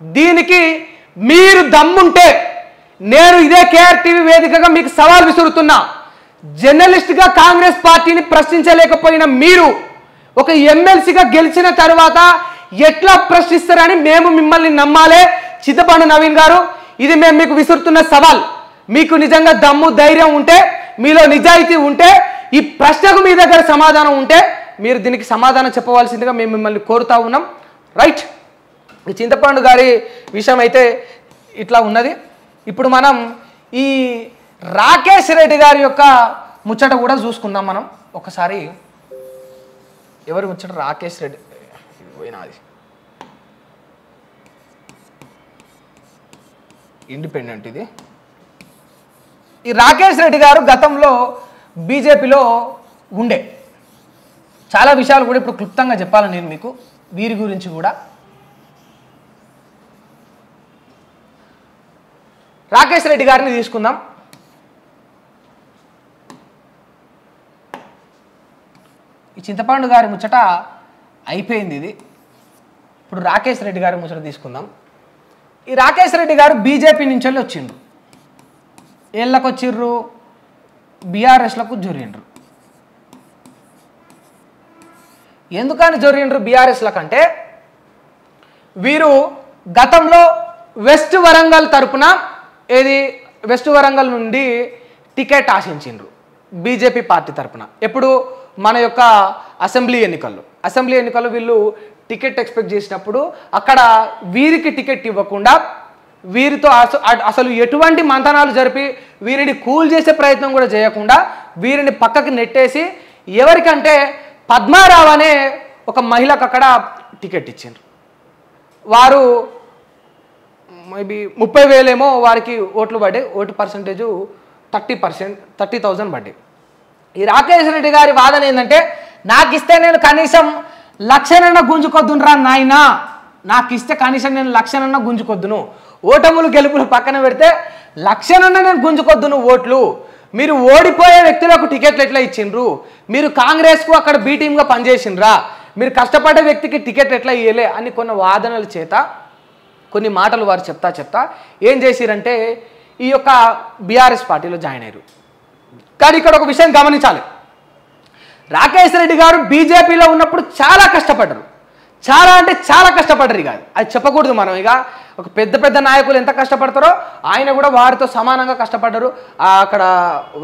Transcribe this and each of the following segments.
దీనికి మీరు దమ్ముంటే నేను ఇదే కేఆర్ టీవీ వేదికగా మీకు సవాల్ విసురుతున్నా. జర్నలిస్ట్గా కాంగ్రెస్ పార్టీని ప్రశ్నించలేకపోయిన మీరు ఒక ఎమ్మెల్సీగా గెలిచిన తర్వాత ఎట్లా ప్రశ్నిస్తారని మేము మిమ్మల్ని నమ్మాలే చింతపండు నవీన్ గారు. ఇది మేము మీకు విసురుతున్న సవాల్. మీకు నిజంగా దమ్ము ధైర్యం ఉంటే, మీలో నిజాయితీ ఉంటే, ఈ ప్రశ్నకు మీ దగ్గర సమాధానం ఉంటే మీరు దీనికి సమాధానం చెప్పవలసిందిగా మేము మిమ్మల్ని కోరుతా ఉన్నాం. రైట్, ఈ చింతపండు గారి విషయం అయితే ఇట్లా ఉన్నది. ఇప్పుడు మనం ఈ రాకేష్ రెడ్డి గారి యొక్క ముచ్చట కూడా చూసుకుందాం. మనం ఒకసారి ఎవరి ముచ్చట? రాకేష్ రెడ్డి పోయినాది ఇండిపెండెంట్. ఇది ఈ రాకేష్ రెడ్డి గారు గతంలో బీజేపీలో ఉండే చాలా విషయాలు కూడా ఇప్పుడు క్లుప్తంగా చెప్పాలని నేను మీకు వీరి గురించి కూడా. రాకేష్ రెడ్డి గారిని తీసుకుందాం. ఈ చింతపండు గారి ముచ్చట అయిపోయింది. ఇది ఇప్పుడు రాకేష్ రెడ్డి గారి ముచ్చట తీసుకుందాం. ఈ రాకేష్ రెడ్డి గారు బీజేపీ నుంచి వెళ్ళి వచ్చిండ్రు. ఏళ్ళకు వచ్చిర్రు, బీఆర్ఎస్లకు జొరిండ్రు. ఎందుకని జొరిండ్రు బీఆర్ఎస్లకు అంటే, వీరు గతంలో వెస్ట్ వరంగల్ తరపున వెస్ట్ వరంగల్ నుండి టికెట్ ఆశించిండ్రు బీజేపీ పార్టీ తరపున. ఎప్పుడు? మన యొక్క అసెంబ్లీ ఎన్నికల్లో వీళ్ళు టికెట్ ఎక్స్పెక్ట్ చేసినప్పుడు అక్కడ వీరికి టికెట్ ఇవ్వకుండా వీరితో అసలు ఎటువంటి మంతనాలు జరిపి వీరిని కూల్ చేసే ప్రయత్నం కూడా చేయకుండా వీరిని పక్కకి నెట్టేసి ఎవరికంటే పద్మారావు అనే ఒక మహిళకు అక్కడ టికెట్ ఇచ్చిండ్రు. వారు మేబీ 30,000 ఏమో వారికి ఓట్లు పడ్డాయి. ఓటు పర్సంటేజు 30,000 పడ్డాయి. ఈ రాకేష్ రెడ్డి గారి వాదన ఏంటంటే, నాకు ఇస్తే నేను కనీసం 1,00,000 గుంజుకొద్దునురా నాయనా, నాకు ఇస్తే కనీసం నేను 1,00,000 గుంజుకొద్దును, ఓటములు గెలుపులు పక్కన పెడితే 1,00,000 నేను గుంజుకొద్దును ఓట్లు. మీరు ఓడిపోయే వ్యక్తులకు టికెట్లు ఎట్లా ఇచ్చిండ్రు? మీరు కాంగ్రెస్కు అక్కడ బీ టీమ్గా పనిచేసిండ్రా? మీరు కష్టపడే వ్యక్తికి టికెట్ ఎట్లా ఇవ్వలే అని కొన్ని వాదనల చేత కొన్ని మాటలు వారు చెప్తా ఏం చేసిరంటే ఈ యొక్క బీఆర్ఎస్ పార్టీలో జాయిన్ అయ్యారు. కానీ ఇక్కడ ఒక విషయం గమనించాలి. రాకేష్ రెడ్డి గారు బీజేపీలో ఉన్నప్పుడు చాలా కష్టపడ్డారు. చాలా అంటే చాలా కష్టపడ్డారు. ఇక అది చెప్పకూడదు మనం. ఇక ఒక పెద్ద నాయకులు ఎంత కష్టపడతారో ఆయన కూడా వారితో సమానంగా కష్టపడ్డారు. అక్కడ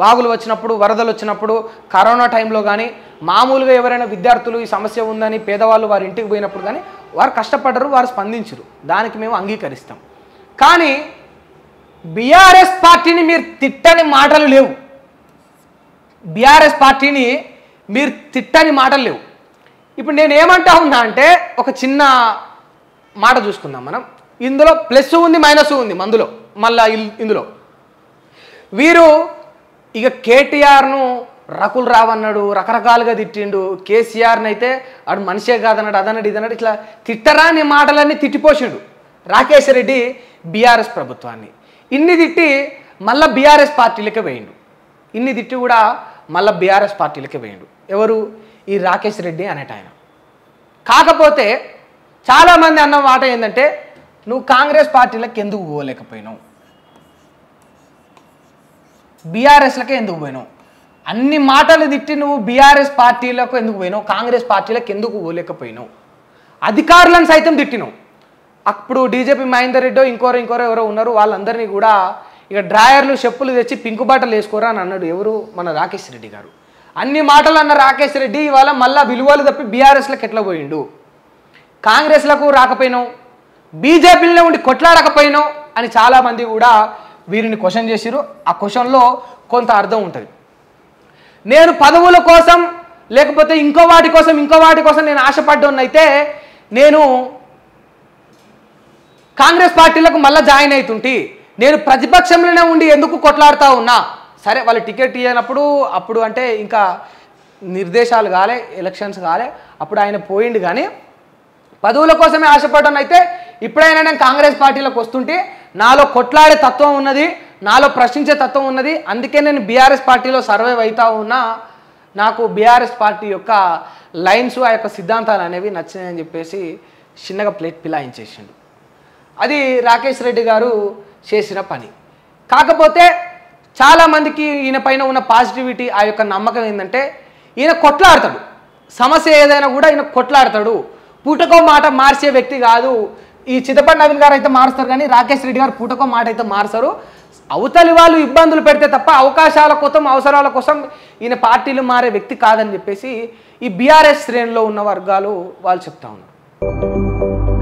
వాగులు వచ్చినప్పుడు, వరదలు వచ్చినప్పుడు, కరోనా టైంలో కానీ మామూలుగా ఎవరైనా విద్యార్థులు ఈ సమస్య ఉందని పేదవాళ్ళు వారి ఇంటికి పోయినప్పుడు కానీ వారు కష్టపడ్డారు, వారు స్పందించరు. దానికి మేము అంగీకరిస్తాం. కానీ బీఆర్ఎస్ పార్టీని మీరు తిట్టని మాటలు లేవు. బీఆర్ఎస్ పార్టీని మీరు తిట్టని మాటలు లేవు. ఇప్పుడు నేను ఏమంటా ఉన్నా అంటే ఒక చిన్న మాట చూసుకుందాం మనం. ఇందులో ప్లస్ ఉంది, మైనస్ ఉంది. మళ్ళా ఇందులో వీరు ఇక కేటీఆర్ను రకుల్ రావ్ అన్నాడు, రకరకాలుగా తిట్టిండు. కేసీఆర్ని అయితే ఆడు మనిషే కాదన్నాడు, అదన్నాడు, ఇదన్నాడు. ఇట్లా తిట్టరాని మాటలన్నీ తిట్టిపోసిండు రాకేష్ రెడ్డి బీఆర్ఎస్ ప్రభుత్వాన్ని. ఇన్ని తిట్టి మళ్ళీ బీఆర్ఎస్ పార్టీలకే వేయండు. ఇన్ని తిట్టి కూడా మళ్ళీ బీఆర్ఎస్ పార్టీలకే వేయండు. ఎవరు? ఈ రాకేష్ రెడ్డి అనేట ఆయన. కాకపోతే చాలామంది అన్న మాట ఏంటంటే, నువ్వు కాంగ్రెస్ పార్టీలకు ఎందుకు పోలేకపోయినావు, బీఆర్ఎస్లకే ఎందుకు పోయినావు, అన్ని మాటలు తిట్టి నువ్వు బీఆర్ఎస్ పార్టీలకు ఎందుకు పోయినావు, కాంగ్రెస్ పార్టీలకు ఎందుకు పోలేకపోయినావు, అధికారులను సైతం తిట్టినావు. అప్పుడు డీజీపీ మహేందర్ రెడ్డో ఇంకోరో ఎవరో ఉన్నారు, వాళ్ళందరినీ కూడా ఇక డ్రాయర్లు చెప్పులు తెచ్చి పింకు బాటలు వేసుకోరా అని అన్నాడు. ఎవరు? మన రాకేష్ రెడ్డి గారు. అన్ని మాటలు అన్న రాకేష్ రెడ్డి ఇవాళ మళ్ళీ విలువలు తప్పి బీఆర్ఎస్లకు ఎట్లా పోయిండు, కాంగ్రెస్లకు రాకపోయినావు, బీజేపీలోనే ఉండి కొట్లాడకపోయినావు అని చాలామంది కూడా వీరిని క్వశ్చన్ చేసిరు. ఆ క్వశ్చన్లో కొంత అర్థం ఉంటుంది. నేను పదవుల కోసం లేకపోతే ఇంకో వాటి కోసం నేను ఆశపడ్డోన్నైతే నేను కాంగ్రెస్ పార్టీలకు మళ్ళీ జాయిన్ అవుతుంటే, నేను ప్రతిపక్షంలోనే ఉండి ఎందుకు కొట్లాడుతూ ఉన్నా. సరే, వాళ్ళు టికెట్ ఇవ్వనప్పుడు అప్పుడు అంటే ఇంకా నిర్దేశాలు కాలే, ఎలక్షన్స్ కాలే, అప్పుడు ఆయన పోయిండు. కానీ పదవుల కోసమే ఆశపడ్డానైతే ఇప్పుడైనా నేను కాంగ్రెస్ పార్టీలోకి వస్తుంటే నాలో కొట్లాడే తత్వం ఉన్నది, నాలో ప్రశ్నించే తత్వం ఉన్నది. అందుకే నేను బీఆర్ఎస్ పార్టీలో సర్వైవ్ అవుతా ఉన్నా. నాకు బీఆర్ఎస్ పార్టీ యొక్క లైన్స్, ఆ యొక్క సిద్ధాంతాలు అనేవి నచ్చినాయని చెప్పేసి చిన్నగా ప్లేట్ పిలాయించేసిండు. అది రాకేష్ రెడ్డి గారు చేసిన పని. కాకపోతే చాలామందికి ఈయన పైన ఉన్న పాజిటివిటీ, ఆ యొక్క నమ్మకం ఏంటంటే ఈయన కొట్లాడతాడు, సమస్య ఏదైనా కూడా ఈయన కొట్లాడతాడు, పూటకో మాట మార్చే వ్యక్తి కాదు. ఈ చిత్తపండి నవీన్ గారు అయితే మారుస్తారు కానీ రాకేష్ రెడ్డి గారు పూటకో మాట అయితే మారుస్తారు. అవతలి వాళ్ళు ఇబ్బందులు పెడితే తప్ప అవకాశాల కోసం అవసరాల కోసం ఈయన పార్టీలు మారే వ్యక్తి కాదని చెప్పేసి ఈ బీఆర్ఎస్ శ్రేణిలో ఉన్న వర్గాలు వాళ్ళు చెప్తా ఉన్నారు.